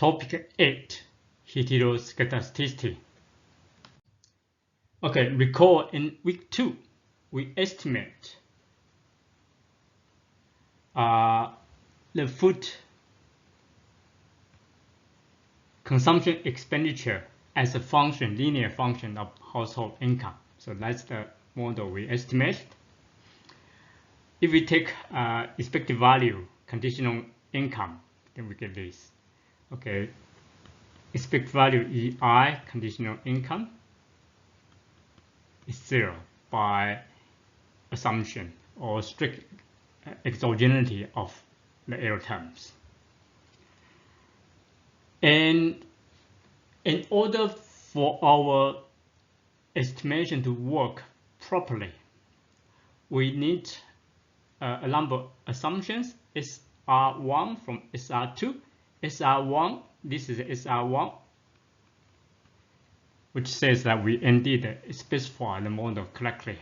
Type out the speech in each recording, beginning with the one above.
Topic 8, Heteroskedasticity. Okay, recall in week 2, we estimate the food consumption expenditure as a function, linear function of household income. So that's the model we estimate. If we take expected value, conditional income, then we get this. Okay, expected value EI, conditional income, is 0 by assumption or strict exogeneity of the error terms. And in order for our estimation to work properly, we need a number of assumptions. SR1 from SR2. SR1, this is SR1, which says that we indeed specify the model correctly.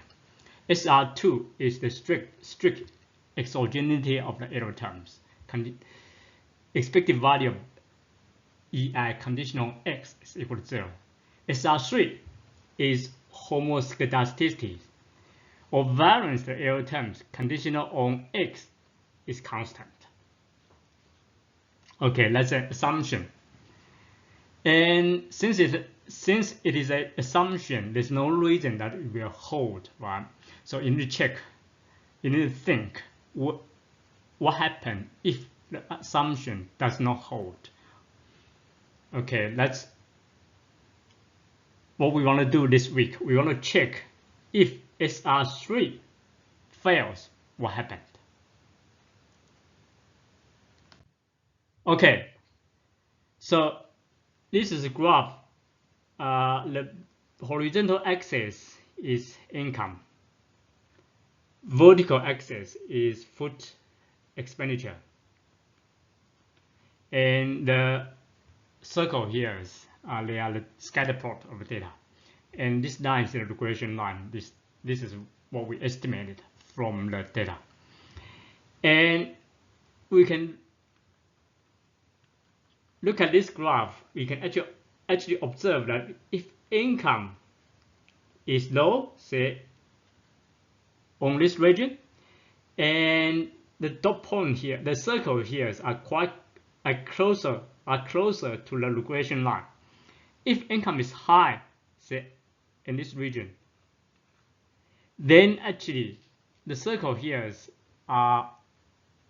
SR2 is the strict exogeneity of the error terms. Expected value of EI conditional X is equal to 0. SR3 is homoskedasticity, or variance the error terms conditional on X is constant. Okay, that's an assumption. And since it is an assumption, there's no reason that it will hold, right? So you need to check, you need to think what happens if the assumption does not hold. Okay, that's what we want to do this week. We want to check if SR3 fails, what happened. Okay, so this is a graph. The horizontal axis is income. Vertical axis is food expenditure. And the circle here is they are the scatter plot of the data. And this line is the regression line. This is what we estimated from the data. And we can look at this graph. We can actually observe that if income is low, say on this region, and the dot point here, the circle here are closer to the regression line. If income is high, say in this region, then actually the circle here are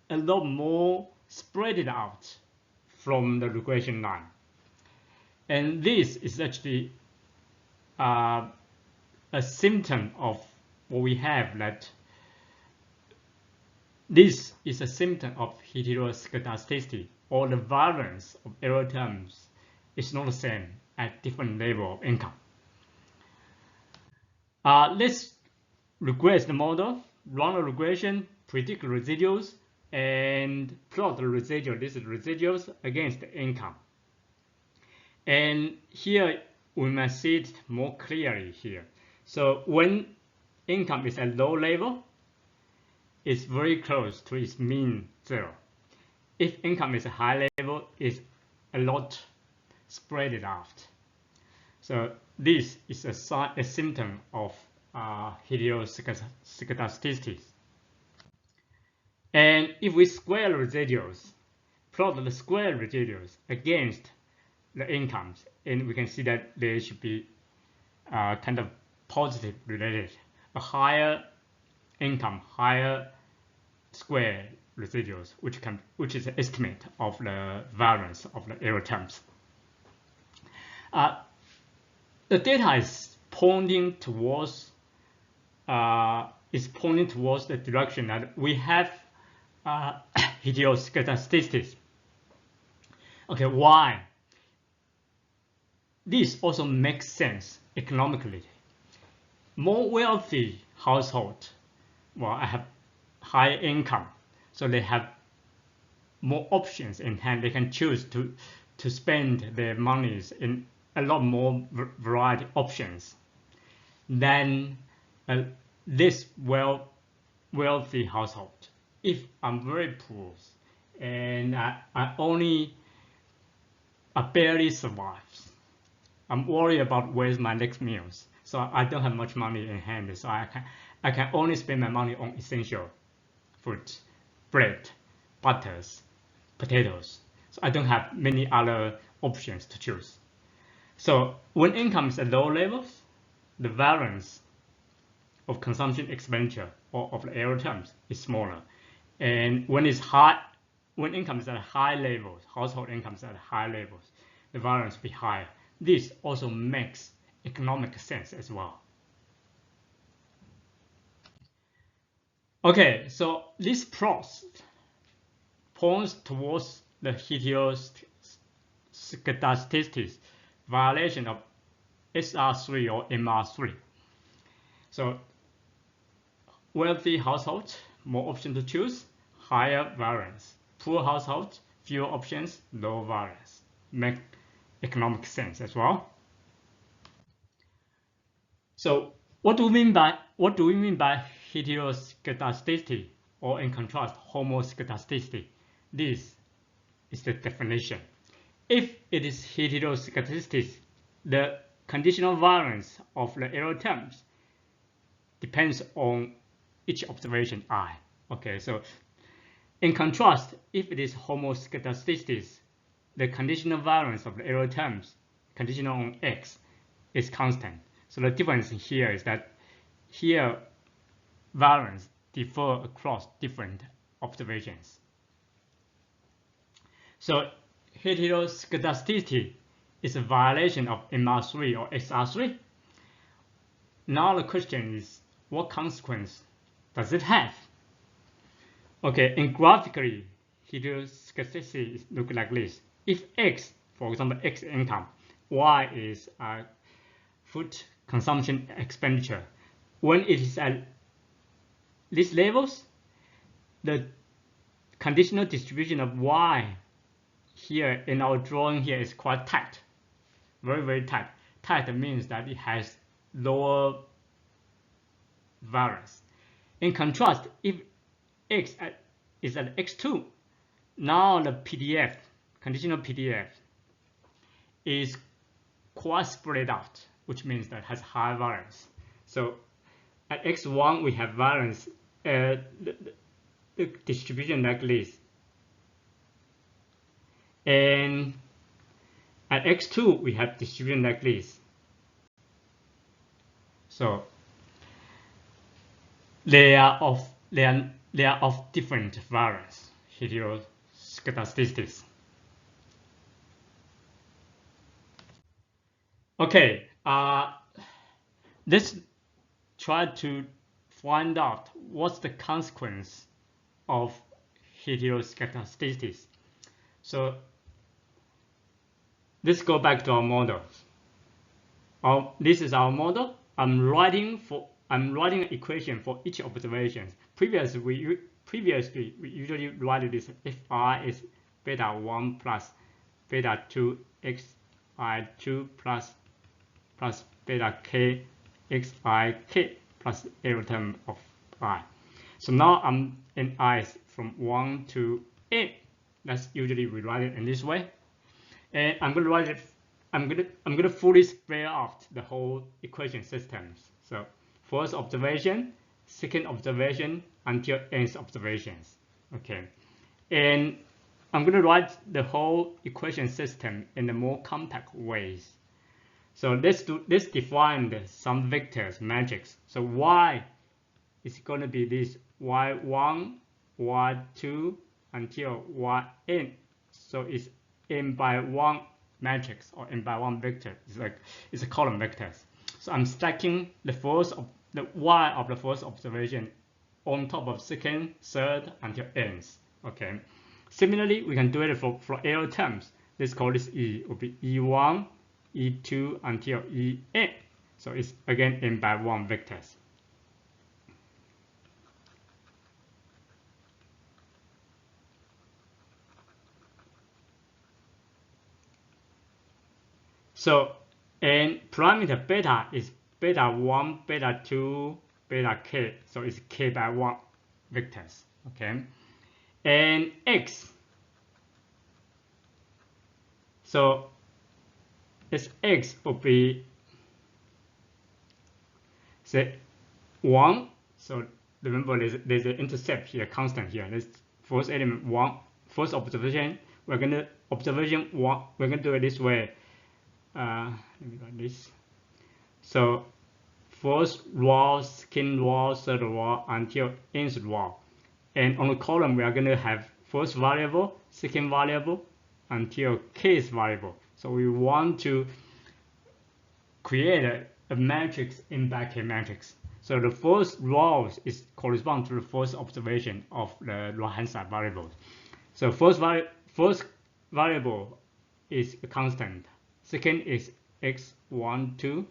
a lot more spread out from the regression line. And this is actually a symptom of what we have, that this is a symptom of heteroskedasticity, or the variance of error terms is not the same at different level of income. Let's regress the model, run a regression, predict residuals, and plot the residual. This is residuals against the income. And here we must see it more clearly here. So when income is at low level, it's very close to its mean 0. If income is a high level, it's a lot spread out. So this is a symptom of heteroskedasticity. And if we square residuals, plot the square residuals against the incomes, and we can see that they should be kind of positive related. A higher income, higher square residuals, which is an estimate of the variance of the error terms. The data is pointing towards the direction that we have heteroskedasticity. Okay, why? This also makes sense economically. More wealthy household, well, I have high income, so they have more options in hand. They can choose to spend their monies in a lot more variety options than this wealthy household. If I'm very poor and I only barely survives. I'm worried about where's my next meals. So I don't have much money in hand, so I can only spend my money on essential foods, bread, butters, potatoes. So I don't have many other options to choose. So when income is at low levels, the variance of consumption expenditure or of the error terms is smaller. And when income is at high levels, household income is at high levels, the variance will be higher. This also makes economic sense as well. Okay, so this plot points towards the heteroskedasticity violation of SR3 or MR3. So wealthy households, more options to choose, higher variance. Poor households, fewer options, low variance. Make economic sense as well. So what do we mean by heteroskedasticity, or in contrast, homoskedasticity? This is the definition. If it is heteroskedasticity, the conditional variance of the error terms depends on each observation I. Okay, so in contrast, if it is homoskedasticity, the conditional variance of the error terms, conditional on X, is constant. So the difference here is that here variance differ across different observations. So heteroskedasticity is a violation of MR3 or SR3. Now the question is, what consequence does it have? Okay, and graphically, heteroskedasticity looks like this. If X, for example, X income, Y is food consumption expenditure, when it is at these levels, the conditional distribution of Y here in our drawing here is quite tight, very, very tight. Tight means that it has lower variance. In contrast, if X is at X2, now the PDF, conditional PDF, is quite spread out, which means that it has high variance. So at X1 we have variance, the distribution like this, and at X2 we have distribution like this. So they are of different variance, heteroskedasticities. Okay, let's try to find out what's the consequence of heteroskedasticities. So let's go back to our model. This is our model. I'm writing an equation for each observation. Previously we usually write this if I is beta 1 plus beta 2 xi2 plus beta k xik plus error term of I. So now I'm in i's from 1 to n. That's usually we write it in this way, and I'm gonna write it. I'm gonna fully spell out the whole equation systems. So first observation, second observation until nth observations. Okay, and I'm gonna write the whole equation system in the more compact ways. So let's define some vectors matrix. So y is going to be this y1, y2 until yn. So it's n by 1 matrix or n by 1 vector. It's a column vectors. So I'm stacking the y of the first observation on top of second, third until nth. Okay. Similarly, we can do it for error terms. Let's call this e. Will be e1, e2 until en. So it's again n by 1 vectors. So, and parameter beta is beta 1, beta 2, beta k. So it's k by 1 vectors. Okay. And x. So this x will be say 1. So remember there's an intercept here, constant here. This first element 1, first observation. We're gonna observation 1. We're gonna do it this way. Let me write this. So first row, second row, third row until nth row. And on the column, we are going to have first variable, second variable, until kth variable. So we want to create a matrix in by k matrix. So the first row is correspond to the first observation of the right-hand side variables. So first variable is a constant. Second is x12.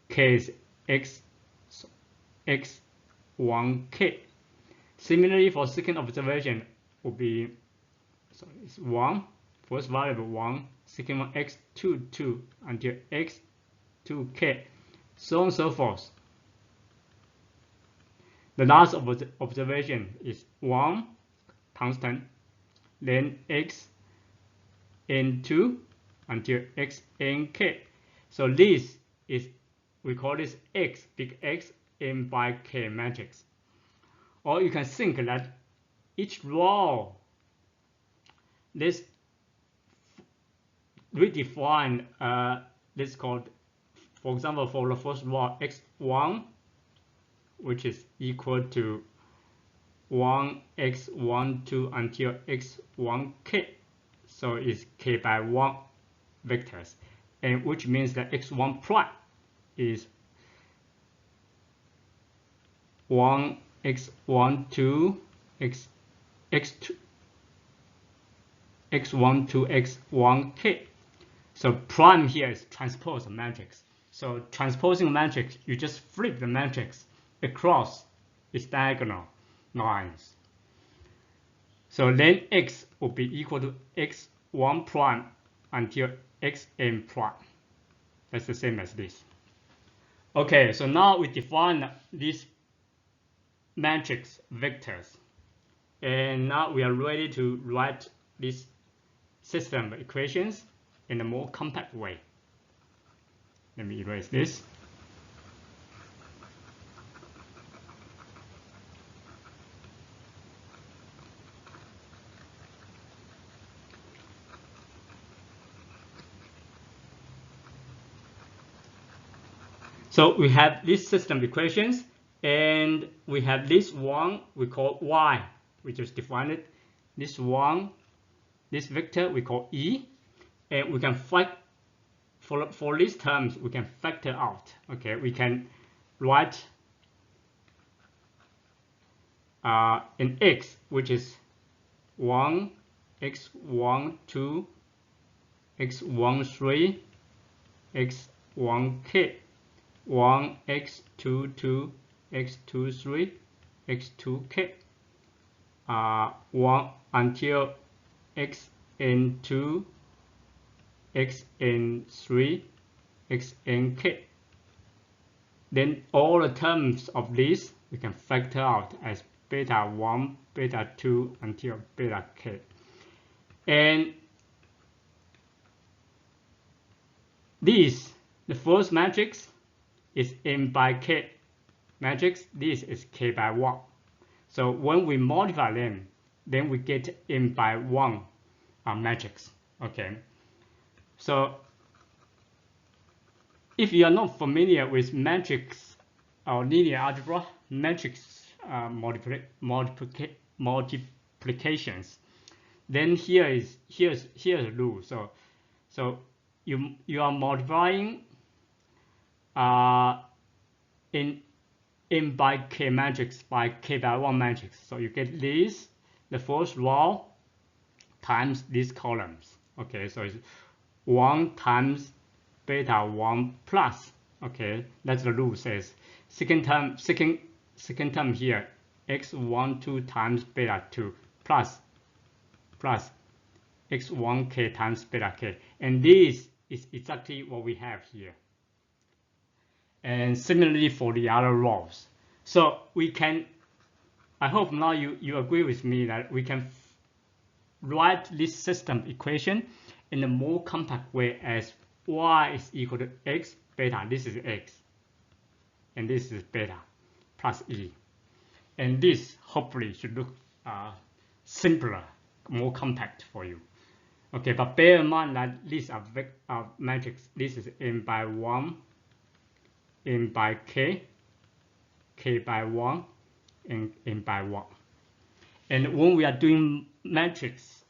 K is x1k. Similarly, for second observation will be, sorry, it's 1, first variable 1, second one x22 until x2k, so on and so forth. The last observation is 1, constant, then xn2 until xnk. So this is, we call this X, big X, in by K matrix. Or you can think that each row, this we define this called, for example, for the first row x1, which is equal to 1x12 until x1k. So it's k by 1 vectors, and which means that x1 prime is 1 x12 x2 x12 x1k. So prime here is transpose a matrix. So transposing a matrix, you just flip the matrix across its diagonal lines. So then x will be equal to x1 prime until xn prime. That's the same as this. Okay, so now we define these matrix vectors, and now we are ready to write this system equations in a more compact way. Let me erase this. So we have this system equations, and we have this one we call y. We just defined it. This one, this vector we call e, and we can for these terms we can factor out. Okay, we can write in x, which is 1, x12, x13, x1k, 1, x22, x23, x2k, 1 until xn2, xn3, xnk. Then all the terms of these we can factor out as beta 1, beta 2 until beta k. And this, the first matrix, is m by k matrix. This is k by 1. So when we multiply them, then we get m by 1 matrix. Okay. So if you are not familiar with matrix or linear algebra, matrix multiplications, then here's the rule. So you are multiplying in m by k matrix by k by 1 matrix. So you get this, the first row times these columns. Okay, so it's 1 times beta 1 plus. Okay, that's the rule says. Second term here, x12 times beta 2 plus x1k times beta k, and this is exactly what we have here. And similarly for the other rows. So we can, I hope now you agree with me that we can write this system equation in a more compact way as y is equal to x beta. This is x, and this is beta plus e, and this hopefully should look simpler, more compact for you. Okay, but bear in mind that these are matrix. This is n by 1, n by k, k by 1, and n by 1. And when we are doing matrix,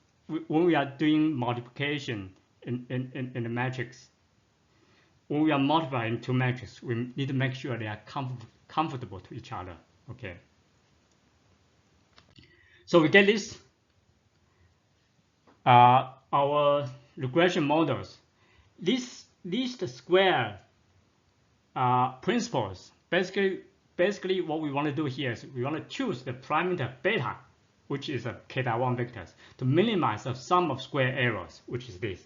when we are doing multiplication in the matrix, when we are multiplying two matrices, we need to make sure they are comfortable to each other. Okay. So we get this. Our regression models. These square principles. Basically, what we want to do here is we want to choose the parameter beta, which is a k by 1 vectors, to minimize the sum of square errors, which is this.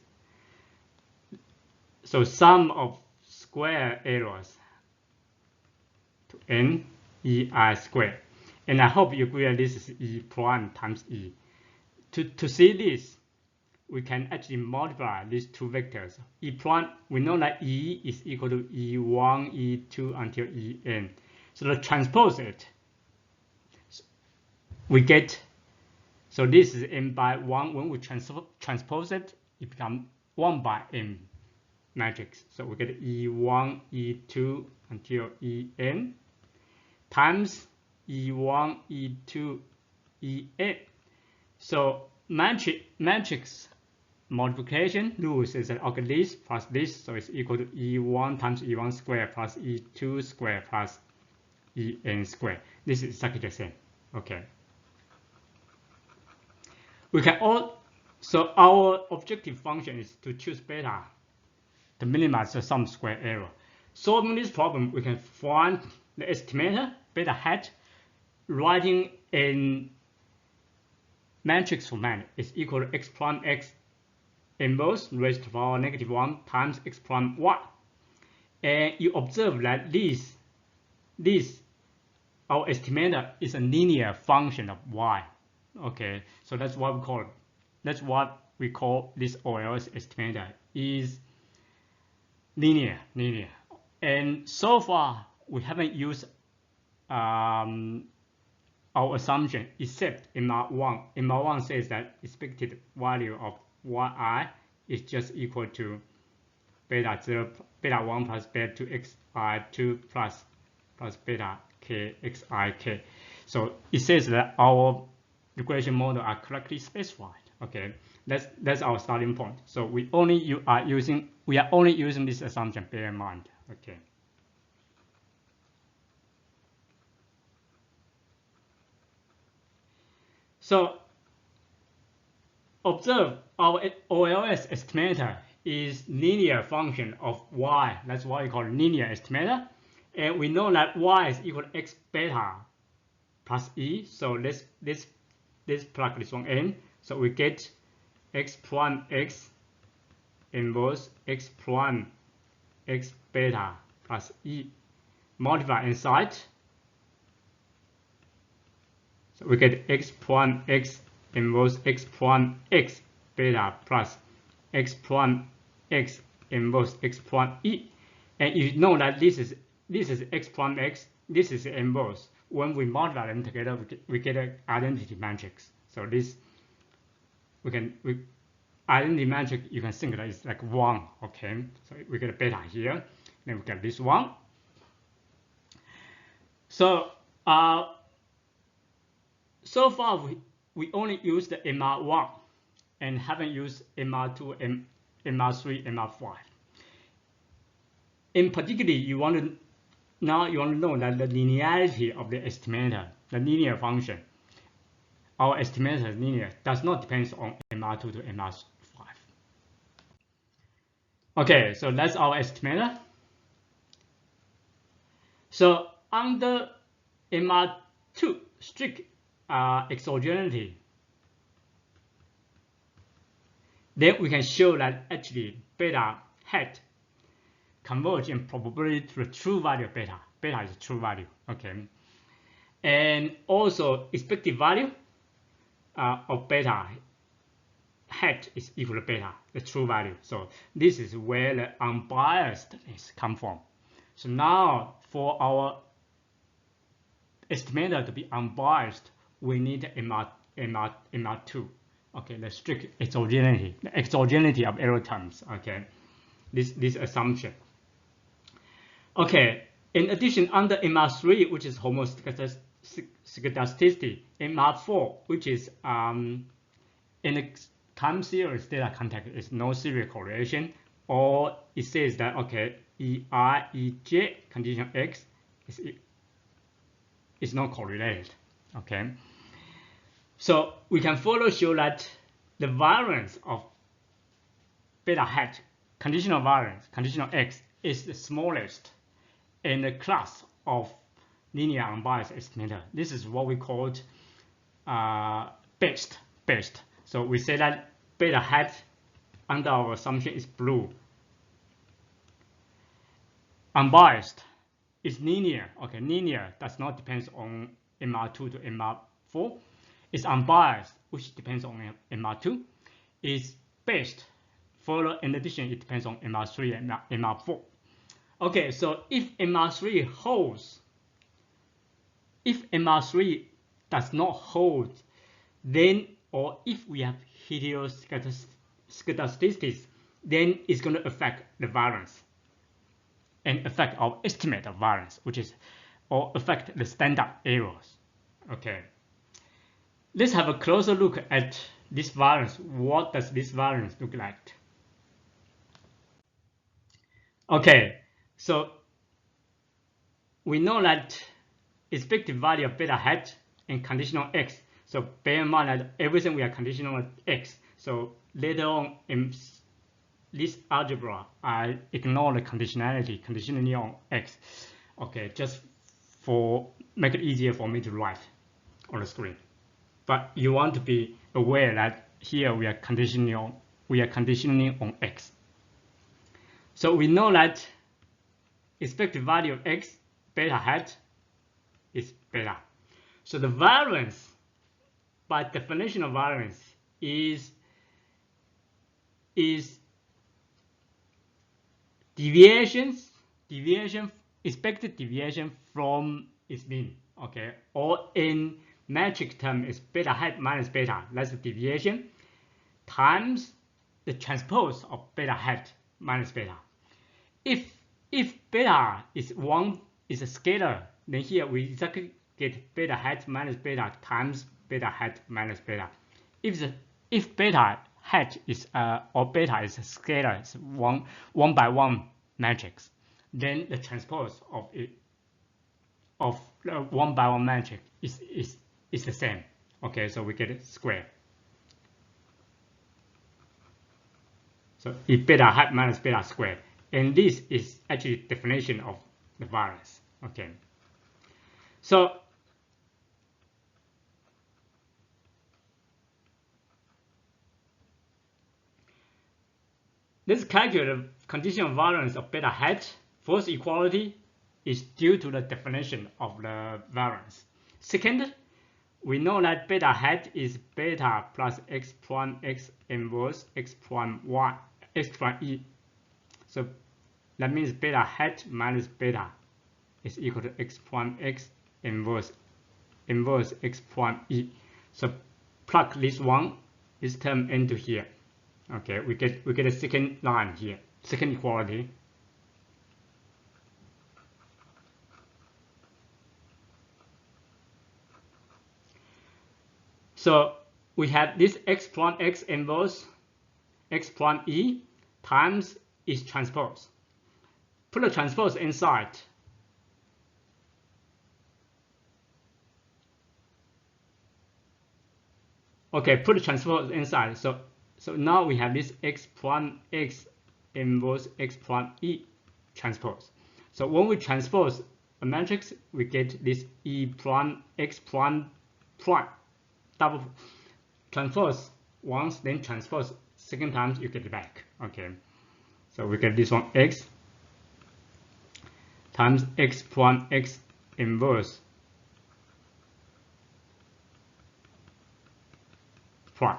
So sum of square errors to n ei squared. And I hope you agree that this is e prime times e. To see this, we can actually multiply these two vectors. E prime, we know that e is equal to e1, e2 until en. So to transpose it, we get, so this is n by 1. When we transpose it, it becomes 1 by n matrix. So we get e1, e2 until en times e1, e2, en. So matrix multiplication rules is that okay, this plus this, so it's equal to e1 times e1 squared plus e2 squared plus en squared. This is exactly the same. Okay. We can so our objective function is to choose beta to minimize the sum square error. Solving this problem, we can find the estimator beta hat, writing in matrix format is equal to x prime x inverse raised to the power -1 times x prime y. And you observe that this our estimator is a linear function of y. Okay, so that's what we call this OLS estimator is linear. And so far we haven't used our assumption except in MR1. MR1 says that expected value of yi is just equal to beta 0, beta 1 plus beta 2 xi2 plus beta k xik. So it says that our regression model are correctly specified. Okay, that's our starting point. So we are only using this assumption. Bear in mind. Okay. So observe our OLS estimator is linear function of y. That's why we call it linear estimator. And we know that y is equal to x beta plus e. So let's plug this one in. So we get x prime x inverse x prime x beta plus e. Multiply inside. So we get x prime x inverse x prime x beta plus x prime x inverse x prime e. And you know that this is x prime x, this is the inverse. When we multiply them together, we get an identity matrix. So this identity matrix, you can think that it's like 1. Okay, so we get a beta here, then we get this one. So so far we only use the MR1 and haven't used MR2, MR3, MR5. In particular, you want to know that the linearity of the estimator, the linear function, our estimator is linear, does not depend on MR2 to MR5. Okay, so that's our estimator. So under MR2 strict exogeneity, then we can show that actually beta hat converge in probability to the true value of beta. Beta is a true value. Okay, and also expected value of beta hat is equal to beta, the true value. So this is where the unbiasedness come from. So now for our estimator to be unbiased, we need MR2. Okay, the strict exogeneity, the exogeneity of error terms. Okay, this assumption. Okay, in addition, under MR3, which is homoskedasticity, MR4, which is in a time series data context, is no serial correlation, or it says that okay, EJ condition X is not correlated. Okay, so we can further show that the variance of beta hat, conditional variance, conditional X, is the smallest in the class of linear unbiased estimator. This is what we call best. So we say that beta hat under our assumption is blue. Unbiased is linear. Okay, linear does not depend on MR2 to MR4. It's unbiased, which depends on MR2. Is best. Further, in addition, it depends on MR3 and MR4. Okay, so if MR3 holds, if MR3 does not hold, then, or if we have heteroskedasticity, then it's going to affect the variance and affect our estimate of variance, which is, or affect the standard errors. Okay, let's have a closer look at this variance. What does this variance look like? Okay, so we know that expected value of beta hat and conditional X. So bear in mind that everything we are conditional on X. So later on in this algebra, I ignore the conditionality on X. Okay, just for make it easier for me to write on the screen. But you want to be aware that here we are conditioning on X. So we know that expected value of X, beta hat, is beta. So the variance, by definition of variance, is expected deviation from its mean. Okay, or in metric term is beta hat minus beta, that's the deviation, times the transpose of beta hat minus beta. If beta is a scalar, then here we exactly get beta hat minus beta times beta hat minus beta. If beta hat is or beta is a scalar, it's one by one matrix, then the transpose of it of the one by one matrix is the same. Okay, so we get it square. So if beta hat minus beta squared, and this is actually definition of the variance. Okay, so let's calculate the conditional variance of beta hat. First equality is due to the definition of the variance. Second, we know that beta hat is beta plus x prime x inverse x prime y x prime e. So that means beta hat minus beta is equal to x prime x inverse x prime e. So plug this term into here. Okay, we get a second line here, second equality. So we have this x prime x inverse x prime e times its transpose. Put the transpose inside. Okay, put the transpose inside. So now we have this x prime x inverse x prime e transpose. So when we transpose a matrix, we get this e prime x prime prime. Double transpose once, then transpose second time, you get it back. Okay, so we get this one x times x prime x inverse prime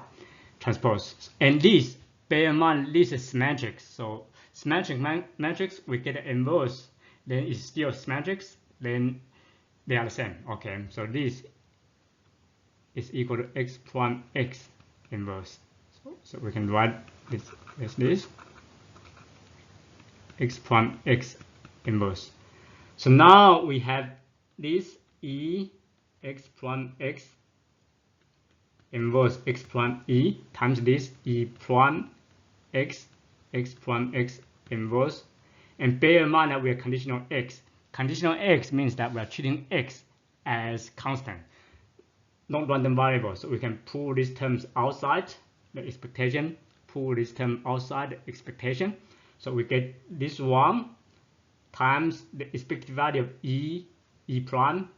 transpose. And this, bear in mind, this is symmetric. So symmetric matrix, we get the inverse, then it's still symmetric, then they are the same. Okay, so this is equal to x prime x inverse. So we can write this as this x prime x inverse. So now we have this e x prime x inverse x prime e times this e prime x prime x inverse. And bear in mind that we are conditional x. Conditional x means that we are treating x as constant, not random variable. So we can pull these terms outside the expectation, pull this term outside the expectation. So we get this one times the expected value of e prime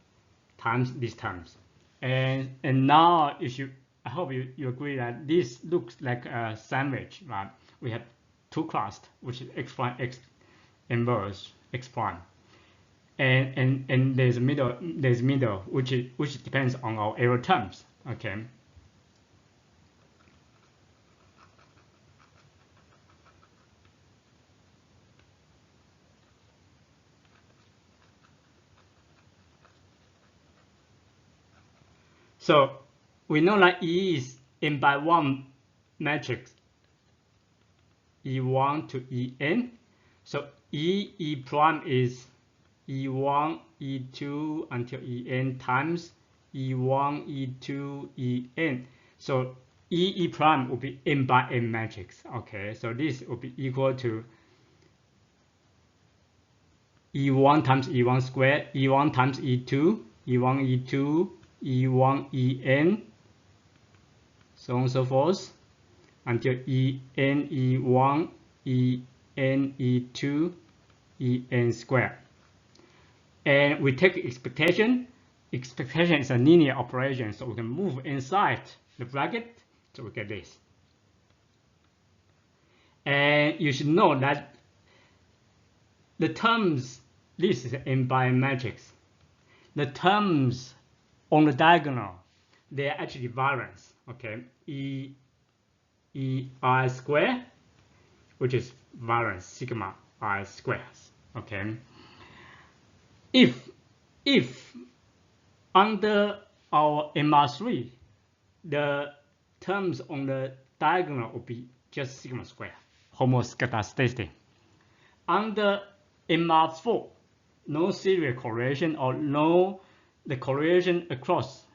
times these terms. And now I hope you agree that this looks like a sandwich, right? We have two classes, which is x prime x inverse x prime, and there's middle which depends on our error terms. Okay. So we know that E is n by 1 matrix, E1 to En. So E prime is E1, E2 until En times E1, E2, En. So E prime will be n by n matrix. Okay, so this will be equal to E1 times E1 squared, E1 times E2, E1, E2, E1, En, so on and so forth, until En, E1, En, E2, En squared. And we take expectation. Expectation is a linear operation, so we can move inside the bracket, so we get this. And you should know that the terms, this is n by n matrix. The terms on the diagonal, they are actually variance. Okay, I square, which is variance sigma I squares. Okay, if under our MR3, the terms on the diagonal will be just sigma square, homoscedasticity. Under MR4, no serial correlation or no the correlation across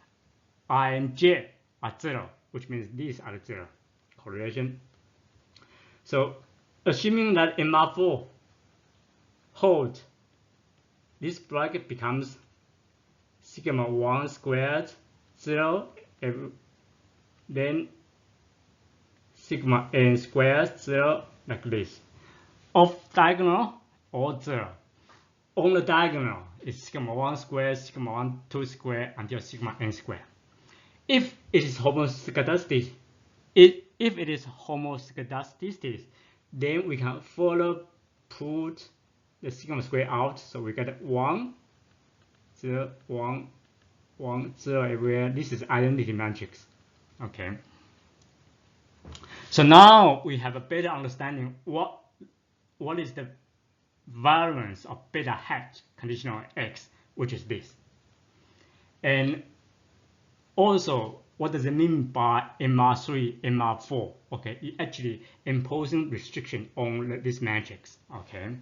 I and J are 0, which means these are the 0 correlation. So assuming that MR4 hold, this bracket becomes sigma 1 squared 0, then sigma n squared 0, like this. Off diagonal, all 0. On the diagonal is sigma 1 squared, sigma 1 2 squared until sigma n squared. If it is homoscedasticity, then we can further put the sigma square out, so we get 1, 0, 1, 1, 0 everywhere. This is identity matrix. Okay. So now we have a better understanding what is the variance of beta hat conditional x, which is this. And also, what does it mean by MR3, MR4? Okay, it actually imposing restriction on this matrix. Okay.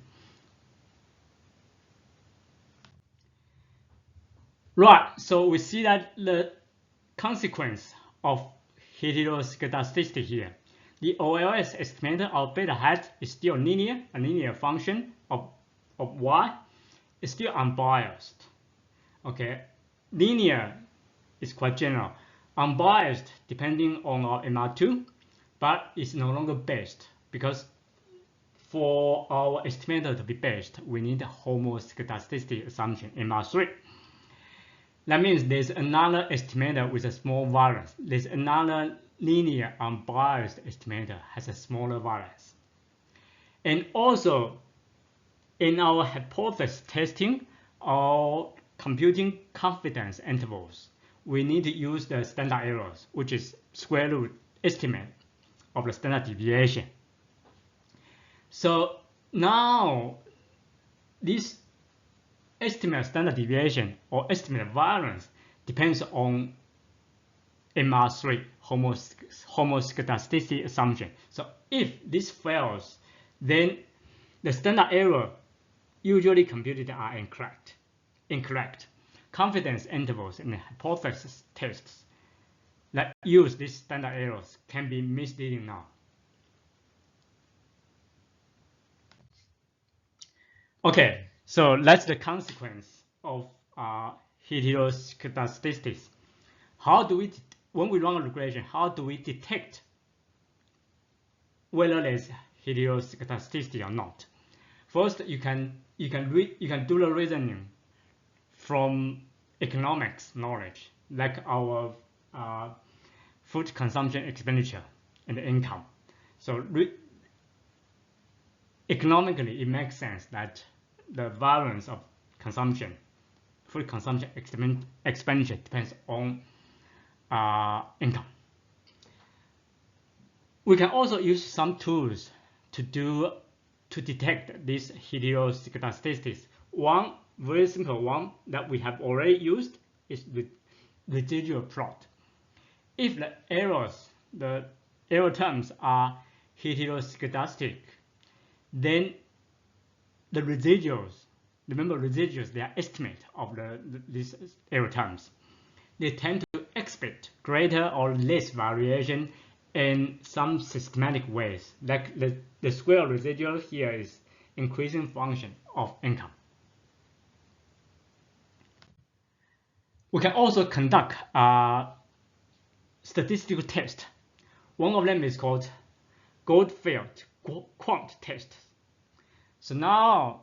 Right, so we see that the consequence of heteroskedasticity here. The OLS estimator of beta hat is still linear, a linear function of y. It's still unbiased. Okay, linear is quite general. Unbiased depending on our MR2, but it's no longer based because for our estimator to be based, we need a homoscedasticity assumption, MR3. That means there's another estimator with a small variance. There's another linear unbiased estimator has a smaller variance. And also, in our hypothesis testing or computing confidence intervals, we need to use the standard errors, which is square root estimate of the standard deviation. So now this estimate standard deviation or estimate variance depends on MR3 homoskedasticity assumption. So if this fails, then the standard error usually computed are incorrect. Confidence intervals in the hypothesis tests that use these standard errors can be misleading now. Okay, so that's the consequence of heteroskedasticity. How do we, when we run a regression, how do we detect whether there's heteroskedasticity or not? First, you can do the reasoning from economics knowledge, like our food consumption expenditure and income. So economically, it makes sense that the variance of consumption, food consumption expenditure depends on income. We can also use some tools to detect these heteroskedasticities. One very simple one that we have already used is the residual plot. If the error terms are heteroskedastic, then the residuals, remember residuals, they are estimate of these error terms. They tend to expect greater or less variation in some systematic ways, like the square residual here is increasing function of income. We can also conduct a statistical test. One of them is called Goldfield quant test. So now,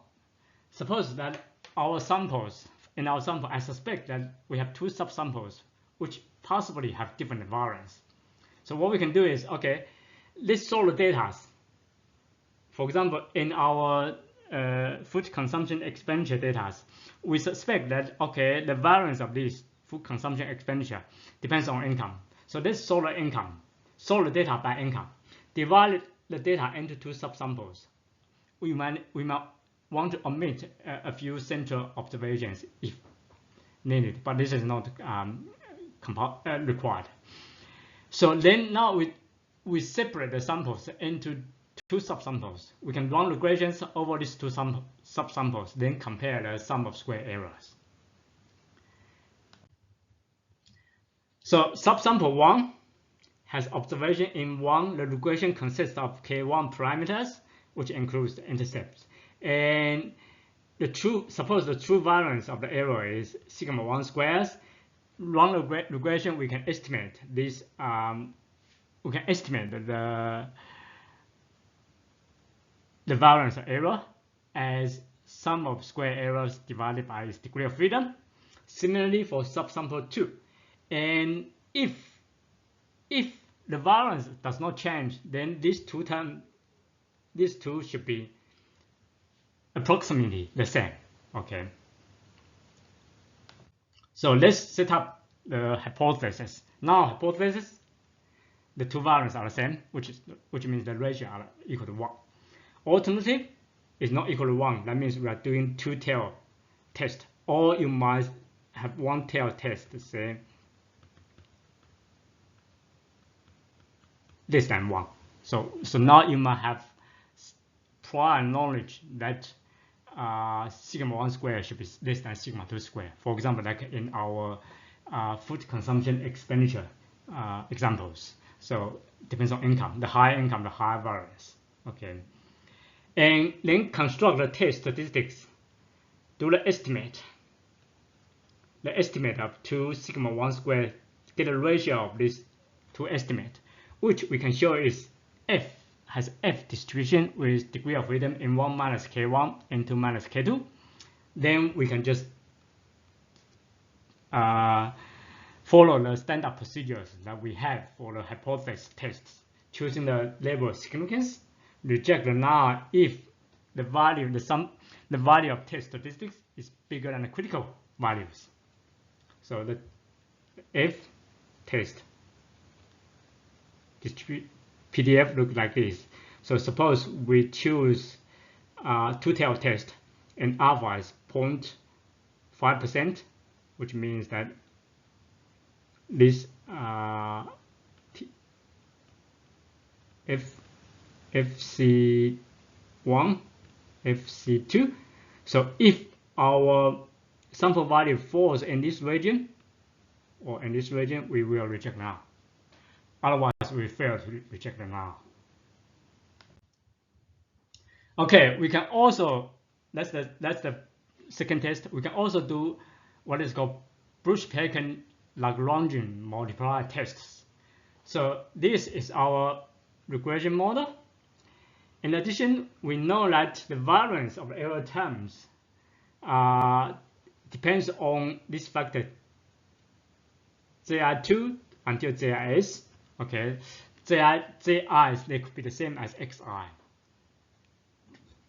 suppose that in our sample, I suspect that we have two subsamples which possibly have different variance. So what we can do is, okay, let's solve the data. For example, in our food consumption expenditure data, we suspect that, okay, the variance of this food consumption expenditure depends on income. So let's solve the income, solve the data by income, divide the data into two subsamples. We might want to omit a few central observations if needed, but this is not required. So then now we separate the samples into two subsamples. We can run regressions over these two subsamples, then compare the sum of square errors. So subsample 1 has observation in 1. The regression consists of K1 parameters, which includes the intercepts. And suppose the true variance of the error is sigma 1 squares. Run the regression, we can estimate this. We can estimate the variance of error as sum of square errors divided by its degree of freedom. Similarly for subsample 2, and if the variance does not change, then these two should be approximately the same. Okay. So let's set up the hypothesis. Now hypothesis, the two variants are the same, which means the ratio are equal to 1. Alternative is not equal to 1. That means we are doing two-tail test, or you might have one-tail test, say less than 1. So now you might have prior knowledge that sigma 1 square should be less than sigma 2 square. For example, like in our food consumption expenditure examples. So depends on income. The higher income, the higher variance. Okay. And then construct the test statistics. Do the estimate. The estimate of 2 sigma 1 square, get a ratio of these two estimates, which we can show is has F distribution with degree of freedom in 1 minus K1 and 2 minus K2. Then we can just follow the standard procedures that we have for the hypothesis tests, choosing the level of significance, reject the null if the value of test statistics is bigger than the critical values. So the F test PDF look like this. So suppose we choose two-tail test and alpha is 0.5%, which means that this FC1, FC2. So if our sample value falls in this region or in this region, we will reject null. Otherwise, we fail to reject the null. Okay, we can also, that's the second test. We can also do what is called Bruce-Pecken Lagrangian multiplier tests. So this is our regression model. In addition, we know that the variance of error terms depends on this factor Zi2 until Zis. Okay, Zi's they could be the same as Xi.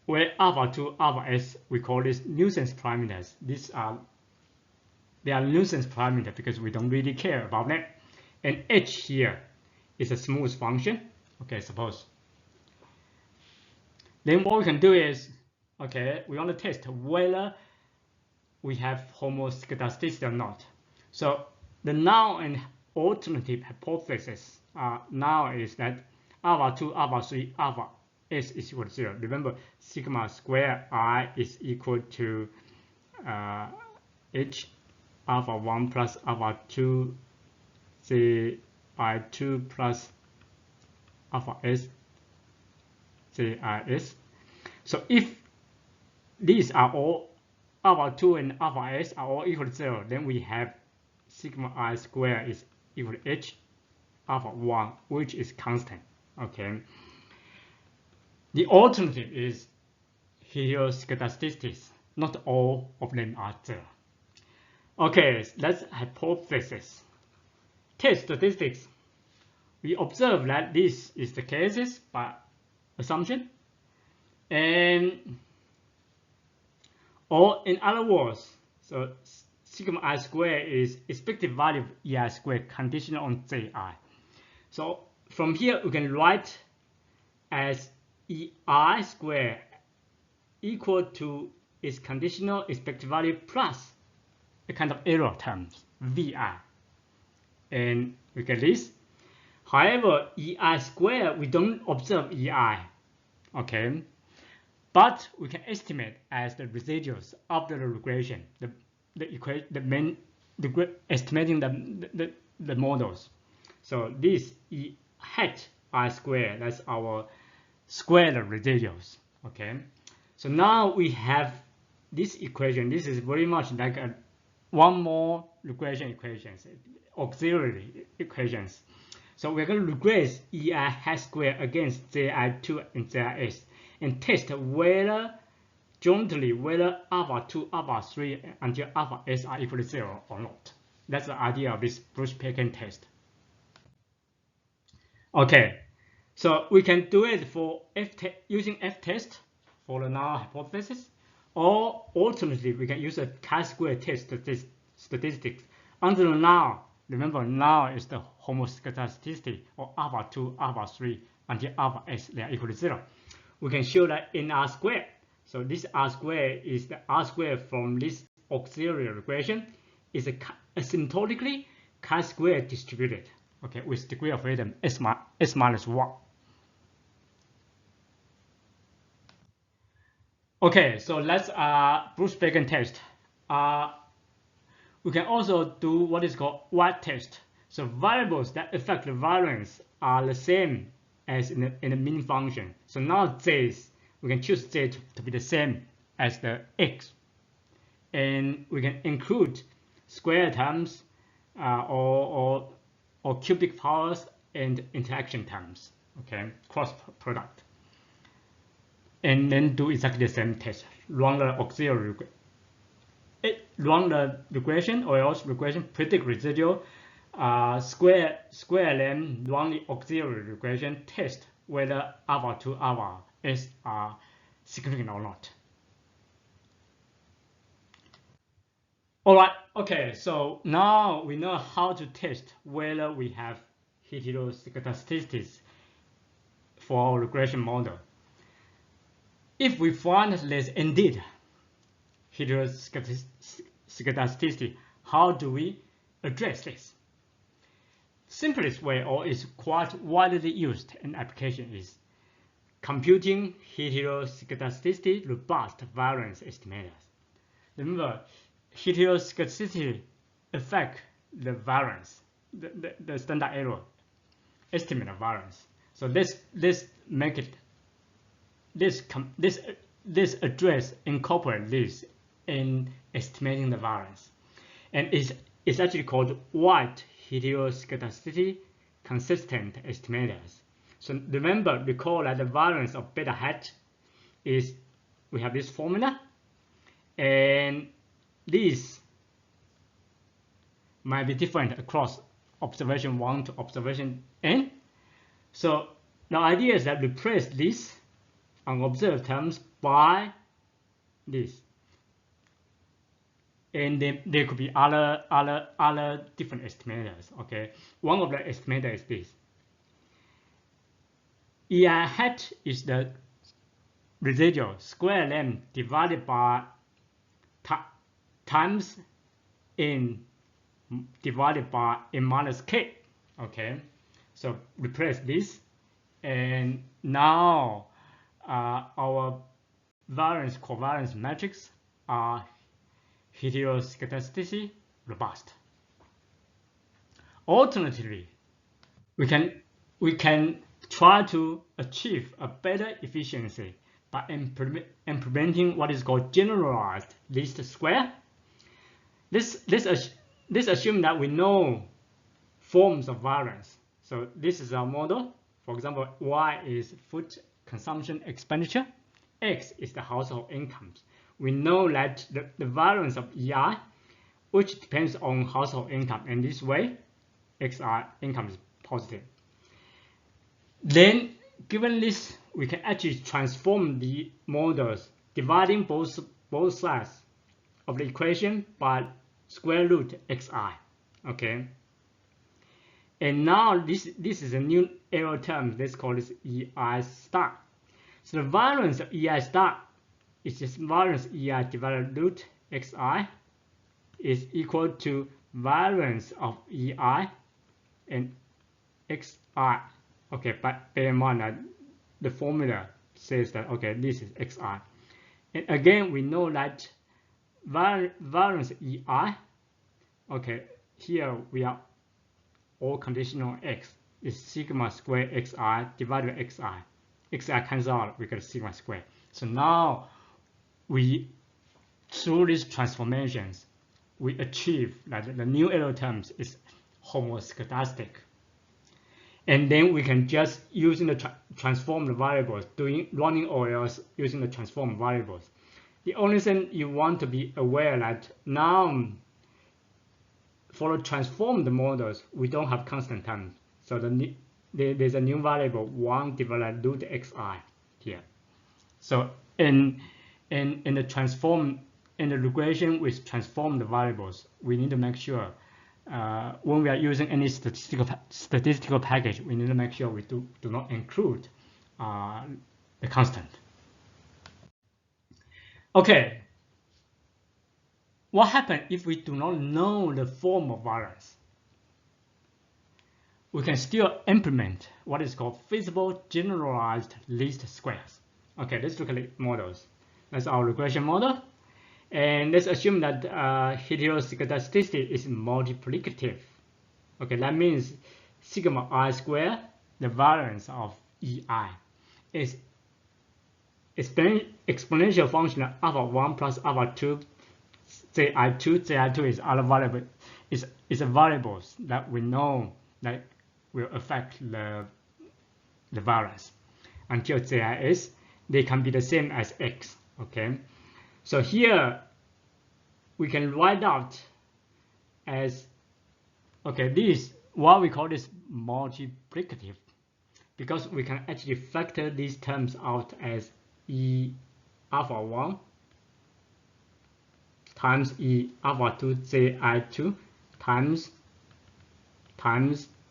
Where alpha to alpha s, we call this nuisance parameters. They are nuisance parameters because we don't really care about them. And h here is a smooth function. Okay, suppose. Then what we can do is, okay, we want to test whether we have homoscedasticity or not. So the null and alternative hypothesis now is that alpha 2, alpha 3, alpha s is equal to 0. Remember, sigma square I is equal to h alpha 1 plus alpha 2 Zi2 plus alpha s Zis. So if these are all alpha 2 and alpha s are all equal to 0, then we have sigma I square is equal to h alpha 1, which is constant. Okay. The alternative is heteroskedasticity. Not all of them are 0. Okay, that's hypothesis. Test statistics. We observe that this is the cases by assumption, or in other words, so sigma I square is expected value of EI square conditional on Zi. So from here we can write as EI square equal to its conditional expected value plus a kind of error terms, VI. And we get this. However, EI square, we don't observe EI. Okay. But we can estimate as the residuals after the regression, estimating the models. So this E hat I square, that's our squared residuals. Okay. So now we have this equation. This is very much like one more regression equations, auxiliary equations. So we're going to regress EI hat square against Zi2 and Zis and test whether jointly whether alpha 2, alpha 3 until alpha s are equal to 0 or not. That's the idea of this Bruce-Pecken test. Okay, so we can do it for using f-test for the null hypothesis, or alternatively we can use a chi-square test statistics. Under the null, remember null is the homoscedasticity of alpha 2, alpha 3 until alpha s they are equal to 0. We can show that in R squared. So this R squared is the R squared from this auxiliary regression is asymptotically chi-square distributed. Okay, with degree of freedom s minus 1. Okay, so let's Bruce-Pecken test. We can also do what is called white test. So variables that affect the variance are the same as in the mean function. So now Z's, we can choose Z to be the same as the X. And we can include square terms or cubic powers and interaction terms, okay, cross product. And then do exactly the same test. Run the auxiliary run the regression or else regression, predict residual, square them, run the auxiliary regression, test whether alpha to alpha s are significant or not. Alright, okay, so now we know how to test whether we have heteroskedasticity for our regression model. If we find there's indeed heteroskedasticity, how do we address this? Simplest way, or is quite widely used in application, is computing heteroskedasticity robust variance estimators. Remember, heteroskedasticity affect the variance, the standard error estimate of variance. So this make it this address incorporate this in estimating the variance, and it's actually called wide heteroskedasticity consistent estimators. So remember, recall that the variance of beta hat is, we have this formula, and these might be different across observation 1 to observation n. So the idea is that replace these unobserved terms by this, and there could be other different estimators. Okay, one of the estimators is this. EI hat is the residual square length divided by times n divided by n minus k. Okay, so replace this, and now our variance covariance metrics are heteroskedasticity robust. Alternatively, we can try to achieve a better efficiency by implementing what is called generalized least square. This assumes that we know forms of variance. So this is our model. For example, Y is food consumption expenditure, X is the household incomes. We know that the variance of EI, which depends on household income, and this way XI income is positive. Then given this, we can actually transform the models, dividing both sides of the equation by square root xi. Okay, and now this is a new error term. Let's call this EI star. So the variance of EI star is just variance EI divided root xi is equal to variance of EI and xi. Okay, but bear in mind that the formula says that, okay, this is xi. And again, we know that variance EI, okay, here we are all conditional x is sigma square xi divided by xi. Xi cancels out, we get sigma square. So now through these transformations, we achieve that the new error terms is homoscedastic. And then we can just using the transformed variables, running OLs using the transformed variables. The only thing you want to be aware that now for the transformed models, we don't have constant terms. So there's a new variable 1 divided root xi here. So in the regression with transformed variables, we need to make sure when we are using any statistical package, we need to make sure we do not include the constant. Okay, what happens if we do not know the form of variance? We can still implement what is called feasible generalized least squares. Okay, let's look at the models. That's our regression model. And let's assume that heteroskedasticity is multiplicative. Okay, that means sigma I squared, the variance of EI, is exponential function of alpha 1 plus alpha 2 Zi2. Zi2 is other variable. Is a variables that we know that will affect the variance. Until Zi is, they can be the same as x. Okay, so here we can write out as, okay, this, why we call this multiplicative, because we can actually factor these terms out as E alpha 1 times E alpha 2 Zi2 times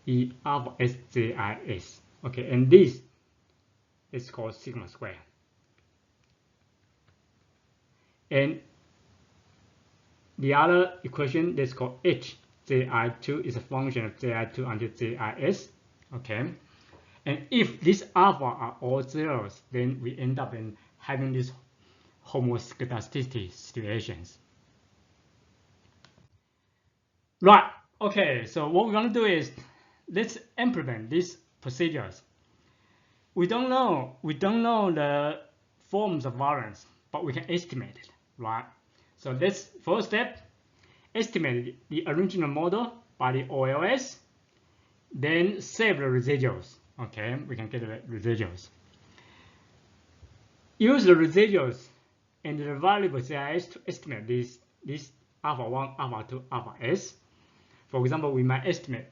E alpha S Zi s. Okay, and this It's called sigma square. And the other equation that's called HJI2 is a function of JI2 until JIS. Okay. And if these alpha are all zeros, then we end up in having these homoscedasticity situations. Right. Okay. So what we're going to do is let's implement these procedures. We don't know the forms of variance, but we can estimate it, right? So let's first step, estimate the original model by the OLS, then save the residuals. Okay, we can get the residuals. Use the residuals and the variable CIS to estimate this alpha 1, alpha 2, alpha s. For example, we might estimate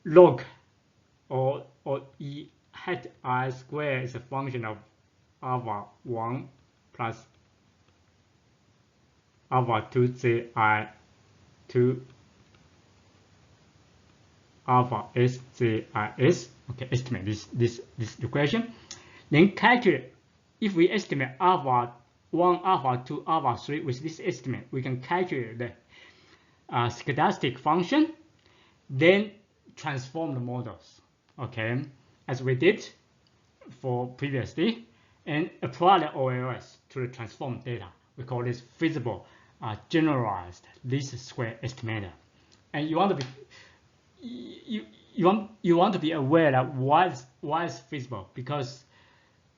log or E hat I square is a function of alpha 1 plus alpha 2 JI2 alpha s JIS. Okay, estimate this equation. Then calculate. If we estimate alpha 1, alpha 2, alpha 3 with this estimate, we can calculate the stochastic function, then transform the models, okay, as we did for previously, and apply the OLS to the transformed data. We call this feasible generalized least square estimator. And you want to be aware that why is feasible, because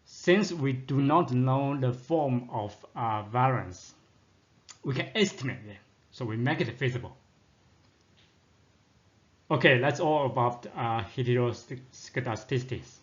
since we do not know the form of variance, we can estimate it, so we make it feasible. Okay, that's all about heteroskedasticities.